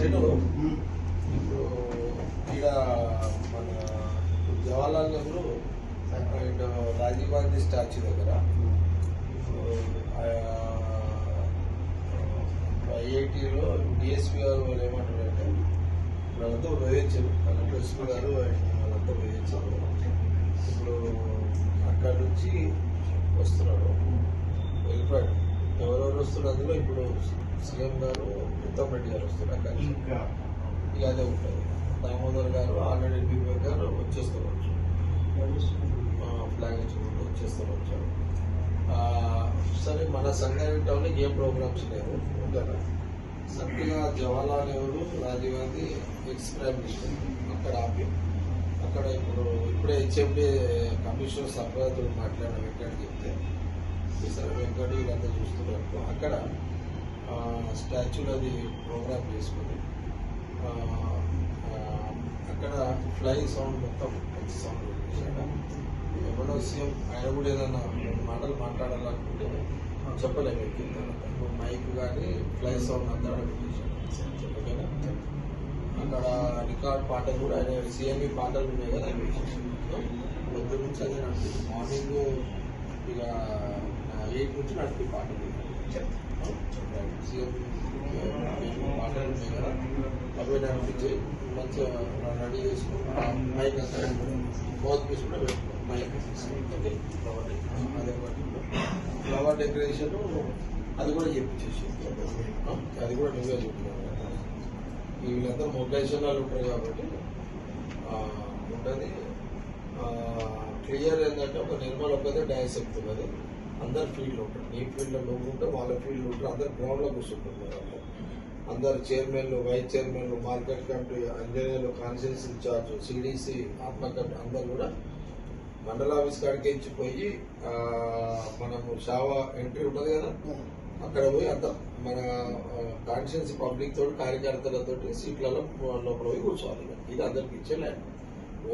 Set ఇప్పుడు ఇక్కడ మన జవహర్లాల్ నెహ్రూ అండ్ రాజీవ్ గాంధీ స్టాచ్యూ దగ్గర ఐఐటీలో డిఎస్పీ గారు వాళ్ళు ఏమంటారంటే వాళ్ళంతా వేయించారు, కలెక్టర్ ఎస్పీ గారు వాళ్ళంతా వేయించారు. ఇప్పుడు అక్కడ నుంచి వస్తున్నాడు, వెళ్ళిపోయాడు. ఎవరెవరు వస్తున్నారు అందులో ఇప్పుడు సీఎం గారు ఉత్తమ్ రెడ్డి గారు వస్తున్నారు. అక్కడ ఇక అదే ఉంటుంది. దామోదర్ గారు ఆల్రెడీ బీబీ గారు వచ్చేసుకోవచ్చు, ఫ్లాగ్ వచ్చి వచ్చేసుకోవచ్చు. సరే, మన సంగారెడ్డి టౌన్లో ఏం ప్రోగ్రామ్స్ లేవు ఉంటారా? సరిగ్గా Jawaharlal Nehru Rajiv Gandhi ex prime minister అక్కడ ఆపి అక్కడ ఇప్పుడే హెచ్ఎండి కమిషనర్ సభ్యులతో మాట్లాడిన వెంకట్ చెప్తే సరే వెంకట్ వీళ్ళంతా చూస్తున్నారు. అక్కడ స్టాచ్యూలు అది ప్రోగ్రామ్ చేసుకుని అక్కడ ఫ్లై సౌండ్ మొత్తం మంచి సౌండ్ చేశాడు. ఎవరో సీఎం ఆయన కూడా ఏదన్నా మాటలు మాట్లాడాలనుకుంటే చెప్పలేము, ఎక్కింది మైక్ కానీ ఫ్లై సౌండ్ అంతా పెట్టేశాడు. చెప్పలేనా? అక్కడ రికార్డ్ పాటలు కూడా ఆయన సీఎంఈ పాటలు ఉన్నాయి కదా, పొద్దు నుంచి అదే నడుస్తుంది. మార్నింగ్ ఇక 8 నుంచి నడిపి పాటలు సీఎం పాటలు ఉన్నాయి కదా, అవి నడిపించి మంచిగా రెడీ చేసుకుని మైక్ అంతా మౌత్ పీస్ కూడా పెట్టుకున్నాం. మైక్ తీసుకుంటే ఫ్లవర్ డెకరేషన్ అది కూడా చెప్పించేసి అది కూడా నువ్వే చెప్తున్నావు. వీళ్ళంతా మొబిలైజేషన్ వాళ్ళు ఉంటారు కాబట్టి ఉంటుంది. క్లియర్ ఏంటంటే ఒక నిర్మల్ ఒక్కదే డ్యాన్స్ ఎక్కుతున్నది, అందరు ఫీల్డ్లో ఉంటారు. నీ ఫీల్డ్లో నువ్వు ఉంటే వాళ్ళ ఫీల్డ్లో ఉంటారు, అందరు గ్రౌండ్లో కూర్చుంటున్నారు. అందరు చైర్మన్లు, వైస్ చైర్మన్లు, మార్కెట్ కమిటీ, ఇంజనీర్లు, కాన్స్టిట్యూన్సీ ఇన్ఛార్జ్, సిడిసి, ఆత్మ కమిటీ అందరు కూడా మండల ఆఫీస్ కాడికి ఇచ్చిపోయి మనము షావా ఎంట్రీ ఉంటుంది కదా, అక్కడ పోయి అంత మన కాన్స్టిట్యూన్సీ పబ్లిక్ తోటి కార్యకర్తలతో సీట్లలో లోపల పోయి కూర్చోవాలి. ఇది అందరికి ఇచ్చే ల్యాండ్.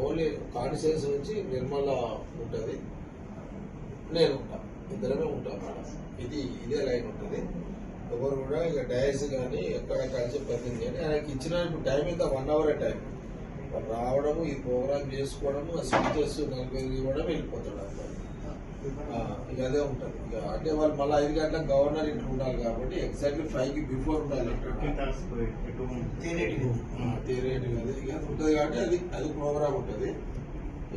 ఓన్లీ కాన్స్టిట్యూన్సీ నుంచి నిర్మల ఉంటుంది, నేను ఉంటాను, ఇద్దరమే ఉంటాం మేడం. ఇదే లైన్ ఉంటుంది. ఎవరు కూడా ఇక డయాస్ కానీ ఎక్కడ కలిసి ప్రతినిధి కానీ ఆయనకి ఇచ్చిన ఇప్పుడు టైం ఇంత 1 అవర్ టైం రావడము, ఈ ప్రోగ్రామ్ చేసుకోవడము, స్పీచెస్ 45 ఇవ్వడం, వెళ్ళిపోతాడు అంతా. ఇక అదే ఉంటుంది. ఇక అంటే వాళ్ళు మళ్ళీ 5 గంటలకు గవర్నర్ ఇంట్లో ఉండాలి కాబట్టి ఎగ్జాక్ట్లీ 5కి బిఫోర్ ఉండాలి. తేరేటి అది ఇక ఉంటుంది కాబట్టి అది ప్రోగ్రామ్ ఉంటుంది.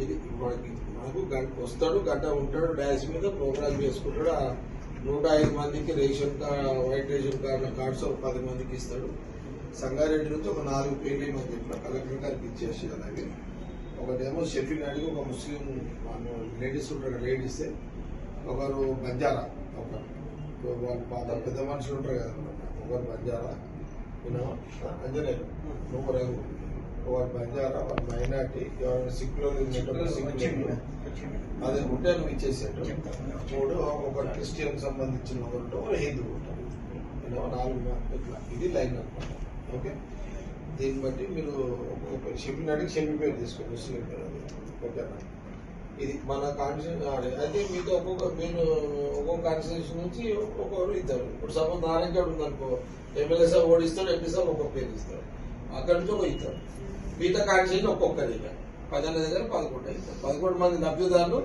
ఇది మనకు వస్తాడు, గంట ఉంటాడు, డాన్స్ మీద ప్రోగ్రామ్ చేసుకుంటాడు. 105 మందికి రేషన్ కార్డు, వైట్ రేషన్ కార్డుల కార్డ్స్ ఒక 10 మందికి ఇస్తాడు. సంగారెడ్డి నుంచి ఒక 4 పేర్లు మంది ఇట్లా కలెక్టర్ గారికి ఇచ్చేసి, అలాగే ఒకటేమో షెఫీని అడిగి ఒక ముస్లిం లేడీస్ ఉంటారు, లేడీస్ ఒకరు బంజారా, వాళ్ళు పాత పెద్ద మనుషులు ఉంటారు కదా, ఒకరు బంజారా, అంజనేయులు, ఒకరు బంజారా, వాళ్ళు మైనార్టీ, ఎవరైనా సిక్కులో అదే ఉంటే నువ్వు ఇచ్చేసాడు. 3 ఒక క్రిస్టియన్ సంబంధించిన ఒకరు, ఒక హిందూ ఉంటారు, 4 ఇట్లా. ఇది లైన్ అనమాట. ఓకే, దీన్ని బట్టి మీరు షెఫీని అడిగి షెఫీ పేరు తీసుకోండి, ముస్లిం పేరు. ఓకేనా? ఇది మన కాన్స్టిట్యూషన్. అయితే మీతో ఒక్కొక్క కాన్స్టిట్యూషన్ నుంచి ఒక్కొక్కరు ఇస్తారు. ఇప్పుడు సపోజ్ నారాయణగఢ్ ఉందనుకో, ఎమ్మెల్యే సాబ్ ఓడిస్తాడు, ఎంపీ సాబ్ ఒక్కొక్క పేరు ఇస్తాడు, అక్కడి నుంచి ఒక ఇస్తారు. మిగతా కాన్స్టిట్యూషన్ ఒక్కొక్కరి 10 దగ్గర 11 ఇస్తారు. 11 మంది లబ్ధిదారులు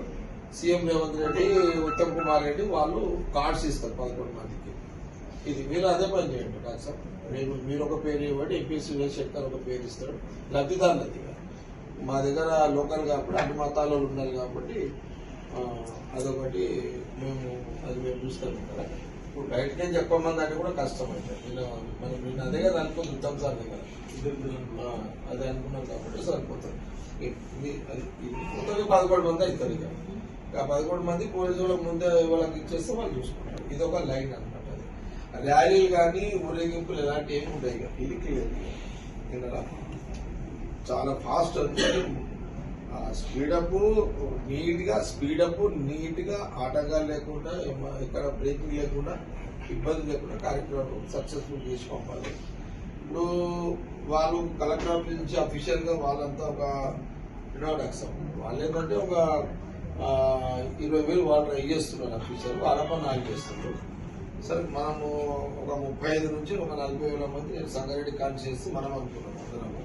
సీఎం రేవంత్ రెడ్డి, ఉత్తమ్ కుమార్ రెడ్డి వాళ్ళు కార్డ్స్ ఇస్తారు 11 మందికి. ఇది మీరు అదే పని చేయండి. నాకు సార్ మీరు ఒక పేరు ఇవ్వండి, ఎంపీసీ శెట్కర్ ఒక పేరు ఇస్తాడు, లబ్ధిదారులు. అది మా దగ్గర లోకల్ కాబట్టి అన్ని మతాలు ఉన్నారు కాబట్టి అదొకటి మేము చూస్తాం కదా. ఇప్పుడు బయటకే చెప్పమంది అంటే కూడా కష్టం అవుతుంది. నేను అదే కదా అనుకుంది, ఉత్తమ్ సార్ దగ్గర అదే అనుకున్నాం కాబట్టి సరిపోతుంది. మొత్తం 11 మంది అవుతారు. ఇక 11 మంది పోలీసు వాళ్ళకి ముందే వాళ్ళకి ఇచ్చేస్తే వాళ్ళు చూసుకుంటారు. ఇది ఒక లైన్ అనమాట. ర్యాలీలు కానీ ఊరేగింపులు ఎలాంటి ఏమి ఉంటాయి. ఇది క్లియర్ వినరా, చాలా ఫాస్ట్ అంటే స్పీడప్ నీట్గా ఆటంకాలు లేకుండా, ఎక్కడ బ్రేకింగ్ లేకుండా, ఇబ్బంది లేకుండా కార్యక్రమం సక్సెస్ఫుల్ చేసి పంపాలి. ఇప్పుడు వాళ్ళు కలెక్టర్ ఆఫీస్ నుంచి అఫీషియల్గా వాళ్ళంతా ఒక వాళ్ళు ఏంటంటే ఒక 20,000 వాళ్ళు ట్రై చేస్తున్నారు. అఫీషియల్ వాళ్ళ పని 4 చేస్తున్నారు. సరే మనము ఒక 35 నుంచి ఒక 40 వేల మంది నేను సంగారెడ్డి కాన్స్టిట్యూన్సీ మనం అనుకున్నాం అందరము.